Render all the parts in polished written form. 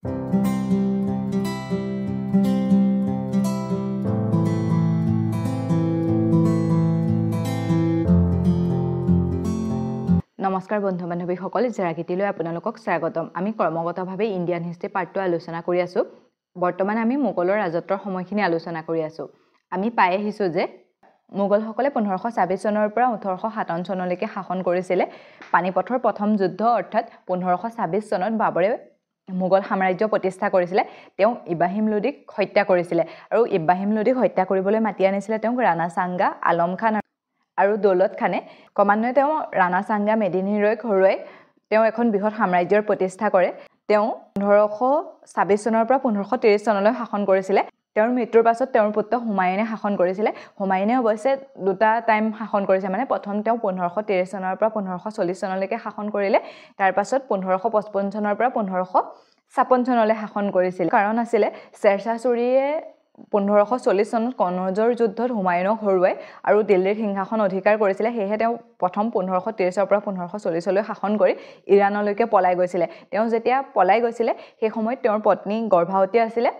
নমস্কাৰ বন্ধু বান্ধৱীসকল, জেৰাগীতিলৈ আপোনালোকক স্বাগতম। আমি কৰ্মগতভাৱে ইণ্ডিয়ান হিষ্ট্ৰী পাৰ্ট 2 আলোচনা কৰি আছো। বৰ্তমান আমি মোগলৰ ৰাজত্বৰ সময়খিনি আলোচনা কৰি আছো। আমি পাই আহিছো যে মোগলসকলে 1526 চনৰ পৰা 1857 চনলৈকে শাসন কৰিছিলে। পানিপথৰ প্ৰথম যুদ্ধ অৰ্থাৎ 1526 চনত বাবৰে মোগল সাম্ৰাজ্য প্ৰতিষ্ঠা কৰিছিলে। তেওঁ ইব্ৰাহিম লোদীক হত্যা কৰিছিলে আৰু ইব্ৰাহিম লোদীক হত্যা কৰিবলৈ মাতি আনিছিলে তেওঁক ৰাণা সাংগা, আলম খান আৰু দৌলত খানে। ক্ৰমান্বয়ে তেওঁ ৰাণা সাংগা, মেদিনী ৰয়ক হৰুৱাই তেওঁ এখন বৃহৎ সাম্ৰাজ্যৰ প্ৰতিষ্ঠা কৰে। তেওঁ 1526 চনৰ পৰা 1530 চনলৈ শাসন কৰিছিলে। তেওঁৰ মৃত্যুৰ পাছত তেওঁৰ পুত্ৰ হুমায়ুনে শাসন কৰিছিলে। হুমায়ুনে অৱশ্যে দুটা টাইম শাসন কৰিছে, মানে প্ৰথম তেওঁ 1530 চনৰ পৰা 1540 চনলৈকে শাসন কৰিলে। তাৰ পাছত 1555 চনৰ পৰা 1556 চনলৈ শাসন কৰিছিল। কাৰণ আছিলে শ্বেৰশ্বাহ ছুৰীয়ে 1540 চনত কনৌজৰ যুদ্ধত হুমায়ুনক হৰুৱাই আৰু দিল্লীৰ সিংহাসন অধিকাৰ কৰিছিলে। সেয়েহে তেওঁ প্ৰথম 1530 পৰা 1540 লৈ শাসন কৰি ইৰাণলৈকে পলাই গৈছিলে। তেওঁ যেতিয়া পলাই গৈছিলে সেই সময়ত তেওঁৰ পত্নী গৰ্ভৱতী আছিলে।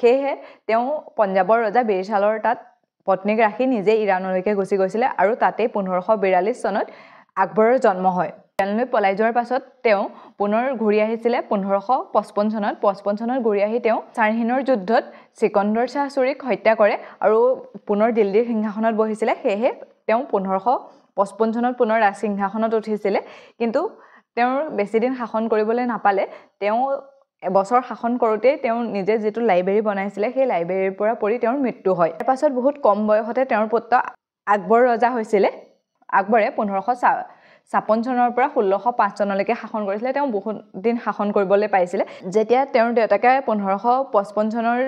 সেয়েহে তেওঁ পঞ্জাবৰ ৰজা বীৰছালৰ তাত পত্নীক ৰাখি নিজে ইৰাণলৈকে গুচি গৈছিলে আৰু তাতেই 1542 চনত আকবৰৰ জন্ম হয়। ইৰাণলৈ পলাই যোৱাৰ পাছত তেওঁ পুনৰ ঘূৰি আহিছিলে 1555 চনত। 55 চনত ঘূৰি আহি তেওঁ চাৰহিনৰ যুদ্ধত চিকন্দৰ শ্বাহ ছুৰীক হত্যা কৰে আৰু পুনৰ দিল্লীৰ সিংহাসনত বহিছিলে। সেয়েহে তেওঁ 1555 চনত পুনৰ ৰাজসিংহাসনত উঠিছিলে। কিন্তু তেওঁৰ বেছিদিন শাসন কৰিবলৈ নাপালে। তেওঁ এবছৰ শাসন কৰোঁতেই তেওঁ নিজে যিটো লাইব্ৰেৰী বনাইছিলে সেই লাইব্ৰেৰীৰ পৰা পৰি তেওঁৰ মৃত্যু হয়। তাৰ পাছত বহুত কম বয়সতে তেওঁৰ পুত্ৰ আকবৰ ৰজা হৈছিলে। আকবৰে 1556 চনৰ পৰা 1605 চনলৈকে শাসন কৰিছিলে। তেওঁ বহুত দিন শাসন কৰিবলৈ পাইছিলে। যেতিয়া তেওঁৰ দেউতাকে 1555 চনৰ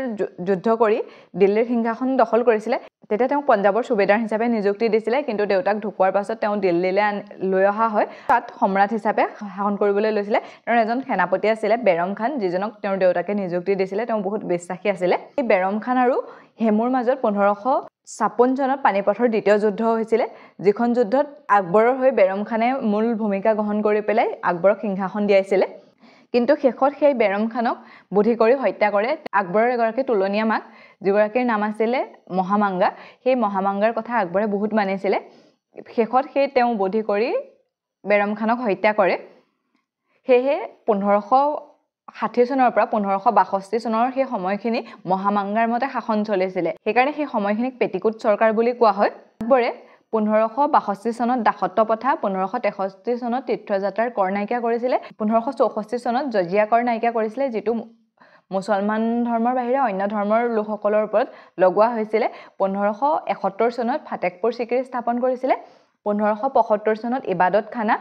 যুদ্ধ কৰি দিল্লীৰ সিংহাসন দখল কৰিছিলে, তেতিয়া তেওঁ পঞ্জাবৰ সুবেদাৰ হিচাপে নিযুক্তি দিছিলে। কিন্তু দেউতাক ঢুকোৱাৰ পাছত তেওঁ দিল্লীলৈ লৈ অহা হয়। তাত সম্ৰাট হিচাপে শাসন কৰিবলৈ লৈছিলে। তেওঁৰ এজন সেনাপতি আছিলে বেৰম খান, যিজনক তেওঁৰ দেউতাকে নিযুক্তি দিছিলে। তেওঁ বহুত বিশ্বাসী আছিলে। এই বেৰম খান আৰু হেমুৰ মাজত 1556 চনত পানিপথৰ দ্বিতীয় যুদ্ধ হৈছিলে, যিখন যুদ্ধত আকবৰৰ হৈ বেৰম খানে মূল ভূমিকা গ্ৰহণ কৰি পেলাই আকবৰক সিংহাসন দিয়াইছিলে। কিন্তু শেষত সেই বেৰম খানক বুদ্ধি কৰি হত্যা কৰে আকবৰৰ এগৰাকী তুলনীয়া মাক, যিগৰাকীৰ নাম আছিলে মহামাংগা। সেই মহামাংগাৰ কথা আকবৰে বহুত মানিছিলে। শেষত সেই তেওঁ বুদ্ধি কৰি বেৰম খানক হত্যা কৰে। সেয়েহে 1560 চনৰ পৰা 1562 চনৰ সেই সময়খিনি মহামাংগাৰ মতে শাসন চলিছিলে। সেইকাৰণে সেই সময়খিনিক পেটিকুট চৰকাৰ বুলি কোৱা হয়। আকবৰে 1562 চনত দাসত্ব প্ৰথা, 1563 চনত তীৰ্থযাত্ৰাৰ কৰ নাইকিয়া কৰিছিলে, 1564 চনত জজিয়া কৰ নাইকিয়া কৰিছিলে, যিটো মুছলমান ধৰ্মৰ বাহিৰে অন্য ধৰ্মৰ লোকসকলৰ ওপৰত লগোৱা হৈছিলে। 1571 চনত ফাটেকপুৰ চিকিৰি স্থাপন কৰিছিলে। 1575 চনত ইবাদত খানা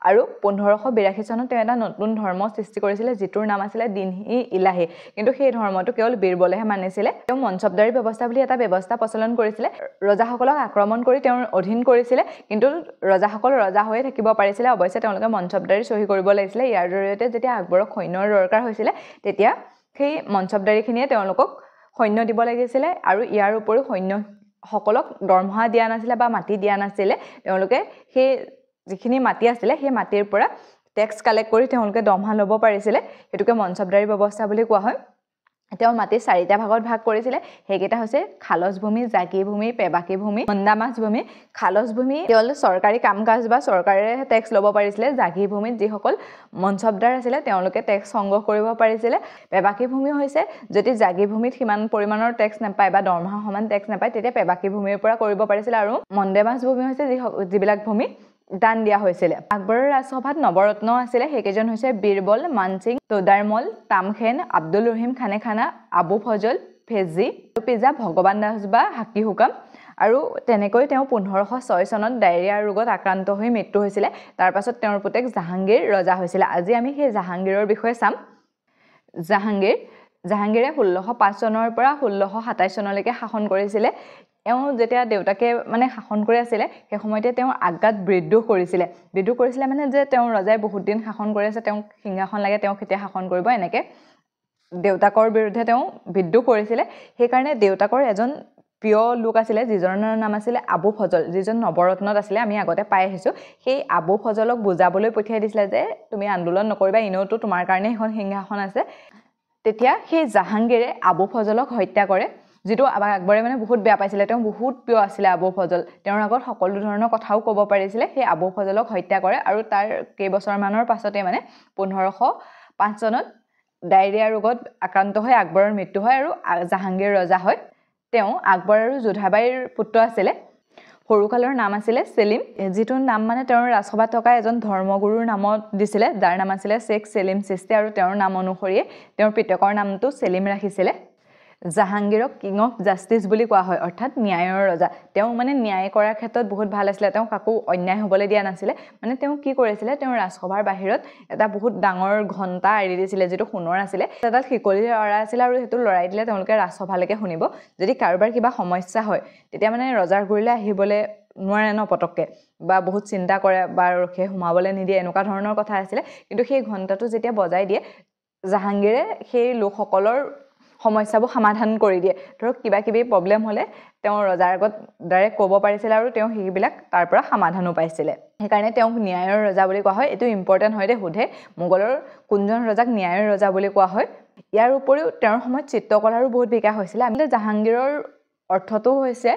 আৰু 1582 চনত তেওঁ এটা নতুন ধৰ্ম সৃষ্টি কৰিছিলে, যিটোৰ নাম আছিলে দিন-ই ইলাহি। কিন্তু সেই ধৰ্মটো কেৱল বীৰবলেহে মানিছিলে। তেওঁ মনচবদাৰী ব্যৱস্থা বুলি এটা ব্যৱস্থা প্ৰচলন কৰিছিলে। ৰজাসকলক আক্ৰমণ কৰি তেওঁৰ অধীন কৰিছিলে, কিন্তু ৰজাসকল ৰজা হৈয়ে থাকিব পাৰিছিলে। অৱশ্যে তেওঁলোকে মনচবদাৰী চহী কৰিব লাগিছিলে। ইয়াৰ জৰিয়তে যেতিয়া আকবৰক সৈন্যৰ দৰকাৰ হৈছিলে, তেতিয়া সেই মনচবদাৰীখিনিয়ে তেওঁলোকক সৈন্য দিব লাগিছিলে আৰু ইয়াৰ উপৰিও সৈন্যসকলক দৰমহা দিয়া নাছিলে বা মাটি দিয়া নাছিলে। তেওঁলোকে সেই যিখিনি মাটি আছিলে সেই মাটিৰ পৰা টেক্স কালেক্ট কৰি তেওঁলোকে দৰমহা ল'ব পাৰিছিলে। সেইটোকে মনচবদাৰী ব্যৱস্থা বুলি কোৱা হয়। তেওঁ মাটি 4টা ভাগত ভাগ কৰিছিলে। সেইকেইটা হৈছে খালচ ভূমি, জাগি ভূমি, পেবাকী ভূমি, মন্দামাছ ভূমি। খালচ ভূমি কেৱল চৰকাৰী কাম কাজ বা চৰকাৰে টেক্স ল'ব পাৰিছিলে। জাগি ভূমিত যিসকল মনচবদাৰ আছিলে তেওঁলোকে টেক্স সংগ্ৰহ কৰিব পাৰিছিলে। পেবাকী ভূমি হৈছে যদি জাগি ভূমিত সিমান পৰিমাণৰ টেক্স নাপায় বা দৰমহা সমান টেক্স নাপায়, তেতিয়া পেবাকী ভূমিৰ পৰা কৰিব পাৰিছিলে। আৰু মন্দামাছ ভূমি হৈছে যিবিলাক ভূমি দান দিয়া হৈছিলে। আকবৰৰ ৰাজসভাত নৱৰত্ন আছিলে। সেইকেইজন হৈছে বীৰবল, মানসিং, তোডাৰমল, তামখেন, আব্দুল ৰহিম খানে খানা, আবু ফজল, ফেজি, পিজা, ভগৱান দাস বা হাকি হুকাম। আৰু তেনেকৈ তেওঁ 1506 চনত ডায়েৰিয়া ৰোগত আক্ৰান্ত হৈ মৃত্যু হৈছিলে। তাৰ পাছত তেওঁৰ পুতেক জাহাংগীৰ ৰজা হৈছিলে। আজি আমি সেই জাহাংগীৰৰ বিষয়ে চাম। জাহাংগীৰে 1605 চনৰ পৰা 1627 চনলৈকে শাসন কৰিছিলে। তেওঁ যেতিয়া দেউতাকে শাসন কৰি আছিলে সেই সময়তে তেওঁ আজ্ঞাত বিদ্ৰোহ কৰিছিলে মানে যে তেওঁ ৰজাই বহুত দিন শাসন কৰি আছে, তেওঁক সিংহাসন লাগে, তেওঁ কেতিয়া শাসন কৰিব, এনেকৈ দেউতাকৰ বিৰুদ্ধে তেওঁ বিদ্ৰোহ কৰিছিলে। সেইকাৰণে দেউতাকৰ এজন প্ৰিয় লোক আছিলে, যিজনৰ নাম আছিলে আবু ফজল, যিজন নৱৰত্নত আছিলে। আমি আগতে পাই আহিছোঁ। সেই আবু ফজলক বুজাবলৈ পঠিয়াই দিছিলে যে তুমি আন্দোলন নকৰিবা, এনেওতো তোমাৰ কাৰণে এখন সিংহাসন আছে। তেতিয়া সেই জাহাংগীৰে আবু ফজলক হত্যা কৰে, যিটো আকবৰে মানে বহুত বেয়া পাইছিলে। তেওঁ বহুত প্ৰিয় আছিলে আবু ফজল, তেওঁৰ আগত সকলো ধৰণৰ কথাও ক'ব পাৰিছিলে। সেই আবু ফজলক হত্যা কৰে আৰু তাৰ কেইবছৰমানৰ পাছতে মানে 1505 চনত ডায়েৰিয়া ৰোগত আক্ৰান্ত হৈ আকবৰৰ মৃত্যু হয় আৰু জাহাংগীৰ ৰজা হয়। তেওঁ আকবৰ আৰু যোধাবাইৰ পুত্ৰ আছিলে। সৰুকালৰ নাম আছিলে সেলিম, যিটো নাম মানে তেওঁৰ ৰাজসভাত থকা এজন ধৰ্মগুৰুৰ নামত দিছিলে, যাৰ নাম আছিলে শ্বেখ সেলিম চিস্তি, আৰু তেওঁৰ নাম অনুসৰিয়ে তেওঁৰ পিতকৰ নামটো সেলিম ৰাখিছিলে। জাহাংগীৰক কিং অফ জাষ্টিচ বুলি কোৱা হয়, অৰ্থাৎ ন্যায়ৰ ৰজা। তেওঁ মানে ন্যায় কৰাৰ ক্ষেত্ৰত বহুত ভাল আছিলে, তেওঁ কাকো অন্যায় হ'বলৈ দিয়া নাছিলে। মানে তেওঁ কি কৰিছিলে, তেওঁ ৰাজসভাৰ বাহিৰত এটা বহুত ডাঙৰ ঘণ্টা এৰি দিছিলে, যিটো সোণৰ আছিলে। তাত শিকলি লৰা আছিলে আৰু সেইটো লৰাই দিলে তেওঁলোকে ৰাজসভালৈকে শুনিব। যদি কাৰোবাৰ কিবা সমস্যা হয় তেতিয়া মানে ৰজাৰ গুৰিলৈ আহিবলৈ নোৱাৰে ন পটককে, বা বহুত চিন্তা কৰে বা ৰখিয়ে সোমাবলৈ নিদিয়ে, এনেকুৱা ধৰণৰ কথা আছিলে। কিন্তু সেই ঘণ্টাটো যেতিয়া বজাই দিয়ে, জাহাংগীৰে সেই লোকসকলৰ সমস্যাবোৰ সমাধান কৰি দিয়ে। ধৰক কিবা কিবি প্ৰব্লেম হ'লে তেওঁ ৰজাৰ আগত ডাইৰেক্ট ক'ব পাৰিছিলে আৰু তেওঁ সেইবিলাক তাৰ পৰা সমাধানো পাইছিলে। সেইকাৰণে তেওঁক ন্যায়ৰ ৰজা বুলি কোৱা হয়। এইটো ইম্পৰ্টেণ্ট হয় দেই, সোধে মোগলৰ কোনজন ৰজাক ন্যায়ৰ ৰজা বুলি কোৱা হয়। ইয়াৰ উপৰিও তেওঁৰ সময়ত চিত্ৰকলাৰো বহুত বিকাশ হৈছিলে। আমি জাহাংগীৰৰ অৰ্থটো হৈছে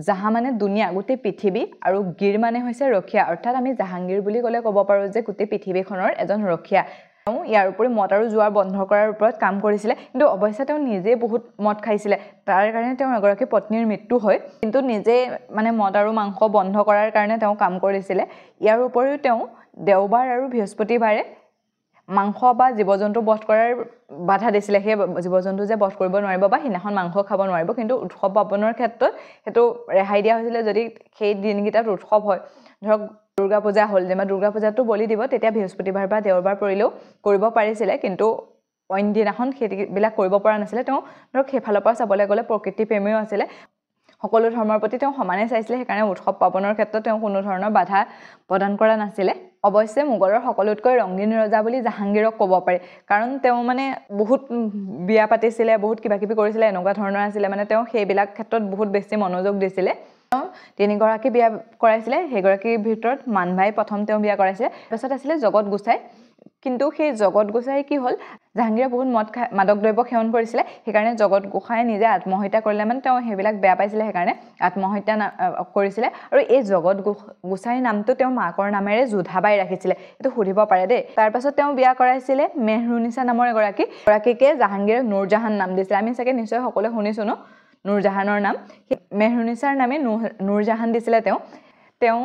জাহা মানে দুনিয়া, গোটেই পৃথিৱী, আৰু গীৰ মানে হৈছে ৰখীয়া, অৰ্থাৎ আমি জাহাংগীৰ বুলি ক'লে ক'ব পাৰোঁ যে গোটেই পৃথিৱীখনৰ এজন ৰখীয়া। তেওঁ ইয়াৰ উপৰি মদ আৰু জুৱা বন্ধ কৰাৰ ওপৰত কাম কৰিছিলে, কিন্তু অৱশ্যে তেওঁ নিজে বহুত মদ খাইছিলে। তাৰ কাৰণে তেওঁৰ এগৰাকী পত্নীৰ মৃত্যু হয়, কিন্তু নিজে মানে মদ আৰু মাংস বন্ধ কৰাৰ কাৰণে তেওঁ কাম কৰিছিলে। ইয়াৰ উপৰিও তেওঁ দেওবাৰ আৰু বৃহস্পতিবাৰে মাংস বা জীৱ জন্তু বধ কৰাৰ বাধা দিছিলে। সেই জীৱ জন্তু যে বধ কৰিব নোৱাৰিব বা সিদিনাখন মাংস খাব নোৱাৰিব, কিন্তু উৎসৱ পাৰ্বণৰ ক্ষেত্ৰত সেইটো ৰেহাই দিয়া হৈছিলে। যদি সেই দিনকেইটাত উৎসৱ হয়, ধৰক দুৰ্গা পূজা হ'ল, যেনিবা দুৰ্গা পূজাতো বলি দিব, তেতিয়া বৃহস্পতিবাৰ বা দেওবাৰ পৰিলেও কৰিব পাৰিছিলে, কিন্তু অইন দিনাখন সেইবিলাক কৰিব পৰা নাছিলে। তেওঁ ধৰক সেইফালৰ পৰা চাবলৈ গ'লে প্ৰকৃতি প্ৰেমীও আছিলে, সকলো ধৰ্মৰ প্ৰতি তেওঁ সমানে চাইছিলে। সেইকাৰণে উৎসৱ পাৰ্বণৰ ক্ষেত্ৰত তেওঁ কোনো ধৰণৰ বাধা প্ৰদান কৰা নাছিলে। অৱশ্যে মোগলৰ সকলোতকৈ ৰঙীন ৰজা বুলি জাহাংগীৰক ক'ব পাৰি, কাৰণ তেওঁ মানে বহুত বিয়া পাতিছিলে, বহুত কিবা কিবি কৰিছিলে, এনেকুৱা ধৰণৰ আছিলে। মানে তেওঁ সেইবিলাক ক্ষেত্ৰত বহুত বেছি মনোযোগ দিছিলে। তেওঁ 3গৰাকী বিয়া কৰাইছিলে, সেইগৰাকীৰ ভিতৰত মানভাই প্ৰথম তেওঁ বিয়া কৰাইছিলে। তাৰপিছত আছিলে জগত গোসাঁই। কিন্তু সেই জগত গোসাঁই কি হ'ল, জাহাংগীৰে বহুত মাদক দ্ৰব্য সেৱন কৰিছিলে, সেইকাৰণে জগত গোসাঁই নিজে আত্মহত্যা কৰিলে। মানে তেওঁ সেইবিলাক বেয়া পাইছিলে, সেইকাৰণে আত্মহত্যা কৰিছিলে। আৰু এই জগত গোসাঁইৰ নামটো তেওঁ মাকৰ নামেৰে যোধাবাই ৰাখিছিলে, এইটো সুধিব পাৰে দেই। তাৰপাছত তেওঁ বিয়া কৰাইছিলে মেহৰুনিছা নামৰ এগৰাকীকে জাহাংগীৰে নুৰজাহান নাম দিছিলে। আমি চাগে নিশ্চয় সকলোৱে শুনিছোঁ ন নুৰজাহানৰ নাম। মেহৰুনিছাৰ নামে নুৰজাহান দিছিলে তেওঁ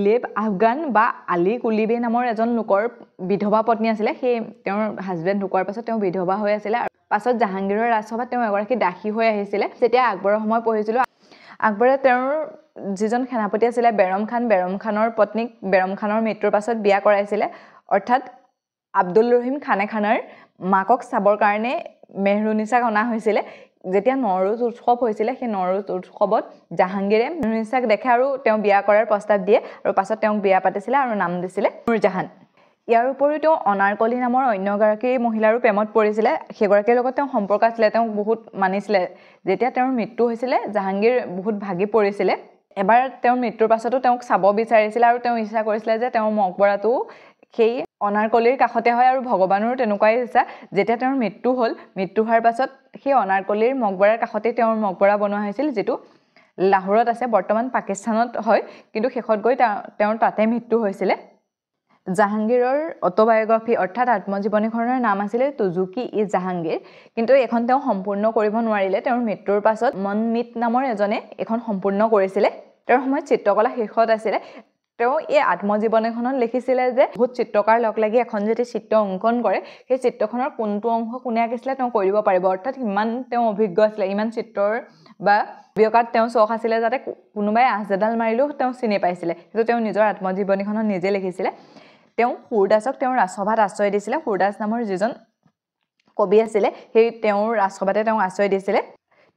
লেব আফগান বা আলী কুলিবে নামৰ এজন লোকৰ বিধৱা পত্নী আছিলে। সেই তেওঁৰ হাজবেণ্ড ঢুকোৱাৰ পাছত তেওঁ বিধৱা হৈ আছিলে, আৰু পাছত জাহাংগীৰৰ ৰাজসভাত তেওঁ এগৰাকী দাসী হৈ আহিছিলে। যেতিয়া আকবৰৰ সময় পঢ়িছিলোঁ, আকবৰে তেওঁৰ যিজন সেনাপতি আছিলে বেৰম খানৰ পত্নীক বেৰম খানৰ মৃত্যুৰ পাছত বিয়া কৰাইছিলে, অৰ্থাৎ আব্দুল ৰহিম খানাৰ মাকক চাবৰ কাৰণে মেহৰুনিছাক অনা হৈছিলে। যেতিয়া নৱৰোজ উৎসৱ হৈছিলে, সেই নৱৰোজ উৎসৱত জাহাংগীৰে মেহৰুনিছাক দেখে আৰু তেওঁ বিয়া কৰাৰ প্ৰস্তাৱ দিয়ে, আৰু পাছত তেওঁক বিয়া পাতিছিলে আৰু নাম দিছিলে নুৰজাহান। ইয়াৰ উপৰিও তেওঁ অনাৰকলি নামৰ অন্য এগৰাকী মহিলাৰো প্ৰেমত পৰিছিলে। সেইগৰাকীৰ লগত তেওঁ সম্পৰ্ক আছিলে, তেওঁক বহুত মানিছিলে। যেতিয়া তেওঁৰ মৃত্যু হৈছিলে, জাহাংগীৰ বহুত ভাগি পৰিছিলে। এবাৰ তেওঁৰ মৃত্যুৰ পাছতো তেওঁক চাব বিচাৰিছিলে, আৰু তেওঁ ইচ্ছা কৰিছিলে যে তেওঁৰ মকবৰাটো সেই অনাৰকলিৰ কাষতে হয়, আৰু ভগৱানৰো তেনেকুৱাই ইচ্ছা। যেতিয়া তেওঁৰ মৃত্যু হ'ল, মৃত্যু হোৱাৰ পাছত সেই অনাৰকলিৰ মকবৰাৰ কাষতে তেওঁৰ মকবৰা বনোৱা হৈছিল, যিটো লাহোৰত আছে, বৰ্তমান পাকিস্তানত হয়, কিন্তু শেষত গৈ তেওঁৰ তাতে মৃত্যু হৈছিলে। জাহাংগীৰৰ অটোবায়োগ্ৰাফি অৰ্থাৎ আত্মজীৱনীখনৰ নাম আছিলে তুজুকি-ই-জাহাংগীৰ, কিন্তু এখন তেওঁ সম্পূৰ্ণ কৰিব নোৱাৰিলে। তেওঁৰ মৃত্যুৰ পাছত মনমিত নামৰ এজনে এখন সম্পূৰ্ণ কৰিছিলে। তেওঁৰ সময়ত চিত্ৰকলা শীৰ্ষত আছিলে। তেওঁ এই আত্মজীৱনীখনত লিখিছিলে যে বহুত চিত্ৰকাৰ লগ লাগি এখন যদি চিত্ৰ অংকন কৰে, সেই চিত্ৰখনৰ কোনটো অংশ কোনে আঁকিছিলে তেওঁ কৰিব পাৰিব, অৰ্থাৎ ইমান তেওঁ অভিজ্ঞ আছিলে। ইমান চিত্ৰৰ বা বিয়কাত তেওঁ চখ আছিলে, যাতে কোনোবাই আঁচডাল মাৰিলেও তেওঁ চিনি পাইছিলে। সেইটো তেওঁ নিজৰ আত্মজীৱনীখনত নিজে লিখিছিলে। তেওঁ সুৰদাসক তেওঁৰ ৰাজসভাত আশ্ৰয় দিছিলে। সুৰদাস নামৰ যিজন কবি আছিলে, সেই তেওঁৰ ৰাজসভাতে তেওঁ আশ্ৰয় দিছিলে।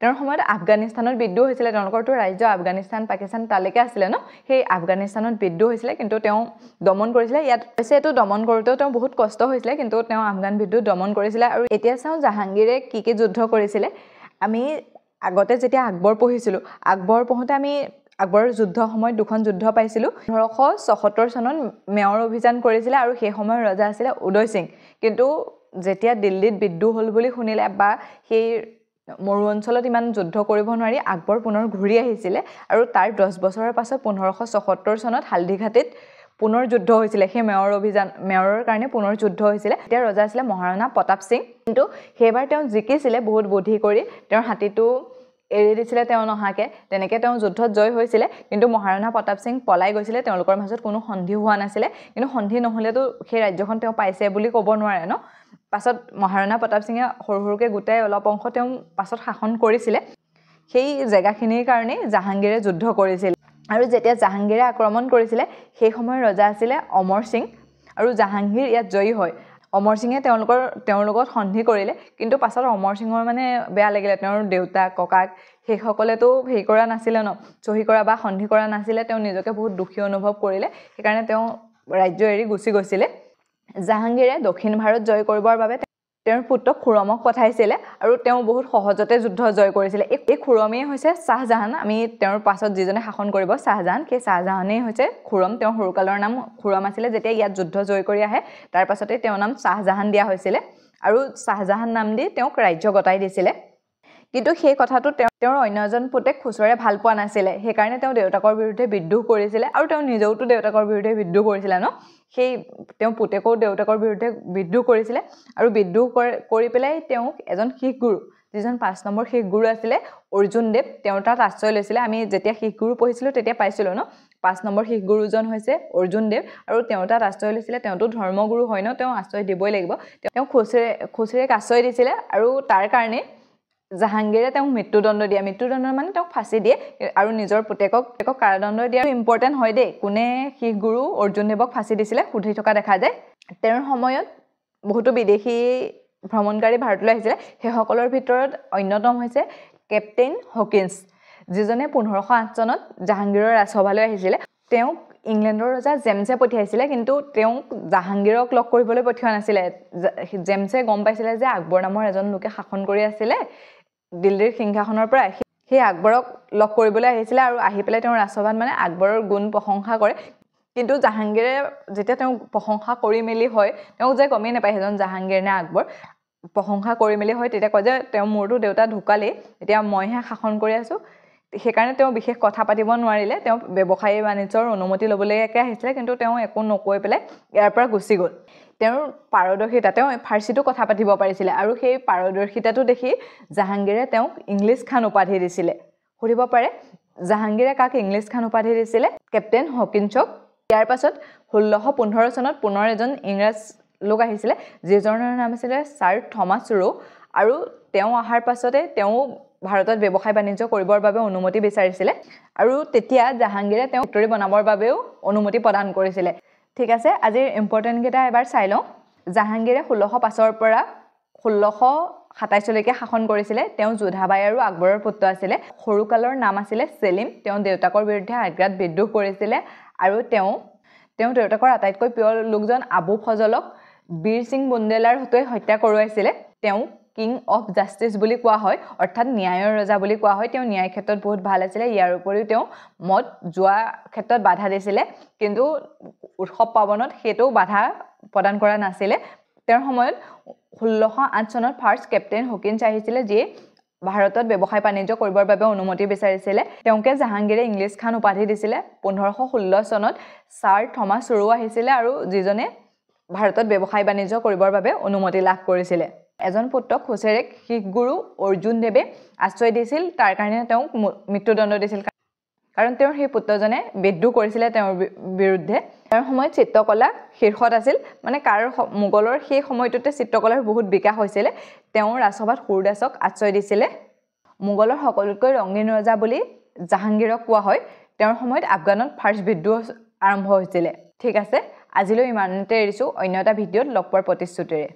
তেওঁৰ সময়ত আফগানিস্তানত বিদ্ৰোহ হৈছিলে। তেওঁলোকৰতো ৰাজ্য আফগানিস্তান পাকিস্তান তালৈকে আছিলে ন, সেই আফগানিস্তানত বিদ্ৰোহ হৈছিলে, কিন্তু তেওঁ দমন কৰিছিলে। ইয়াত হৈছে এইটো দমন কৰোঁতেও তেওঁ বহুত কষ্ট হৈছিলে, কিন্তু তেওঁ আফগান বিদ্ৰোহ দমন কৰিছিলে। আৰু এতিয়া চাওঁ জাহাংগীৰে কি কি যুদ্ধ কৰিছিলে। আমি আগতে যেতিয়া আকবৰ পঢ়িছিলোঁ, আকবৰ পঢ়োঁতে আমি আকবৰৰ যুদ্ধ সময়ত দুখন যুদ্ধ পাইছিলোঁ। 1577 চনত মেৱাৰ অভিযান কৰিছিলে, আৰু সেই সময়ৰ ৰজা আছিলে উদয় সিং। কিন্তু যেতিয়া দিল্লীত বিদ্ৰোহ হ'ল বুলি শুনিলে বা সেই মৰু অঞ্চলত ইমান যুদ্ধ কৰিব নোৱাৰি আকবৰ পুনৰ ঘূৰি আহিছিলে আৰু তাৰ 10 বছৰৰ পাছত 1577 চনত হালদিঘাটিত পুনৰ যুদ্ধ হৈছিলে সেই মেয়ৰৰ কাৰণে পুনৰ যুদ্ধ হৈছিলে এতিয়া ৰজা আছিলে মহাৰাণা প্ৰতাপ সিং কিন্তু সেইবাৰ তেওঁ জিকিছিলে বহুত বুদ্ধি কৰি তেওঁৰ হাতীটো এৰি দিছিলে তেওঁ নহাকে তেনেকে তেওঁ যুদ্ধত জয় হৈছিলে কিন্তু মহাৰাণা প্ৰতাপ সিং পলাই গৈছিলে তেওঁলোকৰ মাজত কোনো সন্ধি হোৱা নাছিলে কিন্তু সন্ধি নহলেতো সেই ৰাজ্যখন তেওঁ পাইছে বুলি ক'ব নোৱাৰে ন পাছত মহাৰাণা প্ৰতাপ সিঙে সৰুকে গোটাই অলপ অংশ তেওঁ পাছত শাসন কৰিছিলে সেই জায়গাখিনিৰ কাৰণে জাহাংগীৰে যুদ্ধ কৰিছিল আৰু যেতিয়া জাহাংগীৰে আক্ৰমণ কৰিছিলে সেই সময়ৰ ৰজা আছিলে অমৰ সিং আৰু জাহাংগীৰ ইয়াত জয়ী হয় অমৰ সিঙে তেওঁৰ লগত সন্ধি কৰিলে কিন্তু পাছত অমৰ সিঙৰ মানে বেয়া লাগিলে তেওঁৰ দেউতা ককাক সেই সকলেতো হেই কৰা নাছিলে ন চহী কৰা বা সন্ধি কৰা নাছিলে তেওঁ নিজকে বহুত দুখী অনুভৱ কৰিলে সেইকাৰণে তেওঁ ৰাজ্য এৰি গুচি গৈছিলে জাহাংগীৰে দক্ষিণ ভাৰত জয় কৰিবৰ বাবে তেওঁৰ পুত্ৰক খুৰমক পঠাইছিলে আৰু তেওঁ বহুত সহজতে যুদ্ধ জয় কৰিছিলে এই খুৰমেই হৈছে শাহজাহান আমি তেওঁৰ পাছত যিজনে শাসন কৰিব শাহজাহান সেই শাহজাহানেই হৈছে খুৰম তেওঁৰ সৰুকালৰ নাম খুৰম আছিলে যেতিয়া ইয়াত যুদ্ধ জয় কৰি আহে তাৰ পাছতে তেওঁৰ নাম শাহজাহান দিয়া হৈছিলে আৰু শাহজাহান নাম দি তেওঁক ৰাজ্য গতাই দিছিলে কিন্তু সেই কথাটো তেওঁৰ অন্য এজন পুতেক খুচৰে ভাল পোৱা নাছিলে সেইকাৰণে তেওঁ দেউতাকৰ বিৰুদ্ধে বিদ্ৰোহ কৰিছিলে আৰু তেওঁ নিজেওতো দেউতাকৰ বিৰুদ্ধে বিদ্ৰোহ কৰিছিলে ন সেই তেওঁ পুতেকও দেউতাকৰ বিৰুদ্ধে বিদ্ৰোহ কৰিছিলে আৰু বিদ্ৰোহ কৰি পেলাই তেওঁক এজন শিখ গুৰু যিজন 5 নম্বৰ শিখ গুৰু আছিলে অৰ্জুন দেৱ তেওঁৰ তাত আশ্ৰয় লৈছিলে আমি যেতিয়া শিখ গুৰু পঢ়িছিলো তেতিয়া পাইছিলো ন 5 নম্বৰ শিখ গুৰুজন হৈছে অৰ্জুন দেৱ আৰু তেওঁৰ তাত আশ্ৰয় লৈছিলে তেওঁতো ধৰ্মগুৰু হয় ন তেওঁ আশ্ৰয় দিবই লাগিব তেওঁ খুচৰেক আশ্ৰয় দিছিলে আৰু তাৰ কাৰণে জাহাংগীৰে তেওঁক মৃত্যুদণ্ড দিয়ে মৃত্যুদণ্ড মানে তেওঁক ফাঁচি দিয়ে আৰু নিজৰ পুতেকক কাৰাদণ্ড দিয়া ইম্পৰ্টেন্ট হয় দেই কোনে শিখ গুৰু অৰ্জুন দেৱক ফাঁচি দিছিলে সুধি থকা দেখা যায় তেওঁৰ সময়ত বহুতো বিদেশী ভ্ৰমণকাৰী ভাৰতলৈ আহিছিলে সেই সকলৰ ভিতৰত অন্যতম হৈছে কেপ্টেইন হকিন্স যিজনে 1508 চনত জাহাংগীৰৰ ৰাজসভালৈ আহিছিলে তেওঁক ইংলেণ্ডৰ ৰজা জেমছে পঠিয়াইছিলে কিন্তু তেওঁক জাহাংগীৰক লগ কৰিবলৈ পঠিওৱা নাছিলে জেমছে গম পাইছিলে যে আকবৰ নামৰ এজন লোকে শাসন কৰি আছিলে দিল্লীৰ সিংহাসনৰ পৰা সেই আকবৰক লগ কৰিবলৈ আহিছিলে আৰু আহি পেলাই তেওঁৰ ৰাজসভাত মানে আকবৰৰ গুণ প্ৰশংসা কৰে কিন্তু জাহাংগীৰে যেতিয়া তেওঁ প্ৰশংসা কৰি মেলি হয় তেওঁ যে গমেই নাপায় সেইজন জাহাংগীৰ নে আকবৰ প্ৰশংসা কৰি মেলি হয় তেতিয়া কয় যে তেওঁ মোৰতো দেউতা ঢুকালেই এতিয়া মইহে শাসন কৰি আছো সেইকাৰণে তেওঁ বিশেষ কথা পাতিব নোৱাৰিলে তেওঁ ব্যৱসায়ী বাণিজ্যৰ অনুমতি ল'বলৈকে আহিছিলে কিন্তু তেওঁ একো নকৈ পেলাই ইয়াৰ পৰা গুচি গ'ল তেওঁৰ পাৰদৰ্শিতা তেওঁ ফাৰ্চীটো কথা পাতিব পাৰিছিলে আৰু সেই পাৰদৰ্শিতাটো দেখি জাহাংগীৰে তেওঁক ইংলিছ খান উপাধি দিছিলে সুধিব পাৰে জাহাংগীৰে কাক ইংলিছ খান উপাধি দিছিলে কেপ্টেইন হকিন্সক ইয়াৰ পাছত 1615 চনত পুনৰ এজন ইংৰাজ লোক আহিছিলে যিজনৰ নাম আছিলে ছাৰ থমাছ ৰো আৰু তেওঁ অহাৰ পাছতে তেওঁ ভাৰতত ব্যৱসায় বাণিজ্য কৰিবৰ বাবে অনুমতি বিচাৰিছিলে আৰু তেতিয়া জাহাংগীৰে তেওঁ ফেক্টৰী বনাবৰ বাবেও অনুমতি প্ৰদান কৰিছিলে ঠিক আছে আজিৰ ইম্পৰ্টেন্ট কেইটা এবাৰ চাই লওঁ জাহাংগীৰে 1605 পৰা 1627 লৈকে শাসন কৰিছিলে তেওঁ যোধাবাই আৰু আকবৰৰ পুত্ৰ আছিলে সৰুকালৰ নাম আছিলে সেলিম তেওঁ দেউতাকৰ বিৰুদ্ধে আগ্ৰাত বিদ্ৰোহ কৰিছিলে আৰু তেওঁ দেউতাকৰ আটাইতকৈ প্ৰিয় লোকজন আবু ফজলক বীৰ সিং বুন্দেলাৰ হতে হত্যা কৰোৱাইছিলে তেওঁ কিং অফ জাস্টিস বুলি কোৱা হয় অৰ্থাৎ ন্যায়ৰ ৰজা বুলি কোৱা হয় তেওঁ ন্যায় ক্ষেত্ৰত বহুত ভাল আছিলে ইয়াৰ উপৰিও তেওঁ মদ জুৱা ক্ষেত্ৰত বাধা দিছিলে কিন্তু উৎসৱ পাবনত হেতু বাধা প্ৰদান কৰা নাছিলে তেওঁৰ সময়ত 1608 চনত ফাৰ্ষ্ট কেপ্টেইন হকিন্স আহিছিলে যিয়ে ভাৰতত ব্যৱসায় বাণিজ্য কৰিবৰ বাবে অনুমতি বিচাৰিছিলে তেওঁকে জাহাংগীৰে ইংলিছ খান উপাধি দিছিলে 1516 চনত ছাৰ থমাছ ৰো আহিছিলে আৰু যিজনে ভাৰতত ব্যৱসায় বাণিজ্য কৰিবৰ বাবে অনুমতি লাভ কৰিছিলে এজন পুত্ৰক খুচৰেক শিখ গুৰু অৰ্জুন দেৱে আশ্ৰয় দিছিল তাৰ কাৰণে তেওঁক মৃত্যুদণ্ড দিছিল কাৰণ তেওঁৰ সেই পুত্ৰজনে বিদ্ৰোহ কৰিছিলে তেওঁৰ বিৰুদ্ধে তেওঁৰ সময়ত চিত্ৰকলা শীৰ্ষত আছিল মানে মোগলৰ সেই সময়টোতে চিত্ৰকলাৰ বহুত বিকাশ হৈছিলে তেওঁ ৰাজসভাত সূৰদাসক আশ্ৰয় দিছিলে মোগলৰ সকলোতকৈ ৰঙীন ৰজা বুলি জাহাংগীৰক কোৱা হয় তেওঁৰ সময়ত আফগানত ফাৰ্ষ্ট বিদ্ৰোহ আৰম্ভ হৈছিলে ঠিক আছে আজিলৈ ইমানতে এৰিছো অন্য এটা ভিডিঅ'ত লগ পোৱাৰ প্ৰতিশ্ৰুতিৰে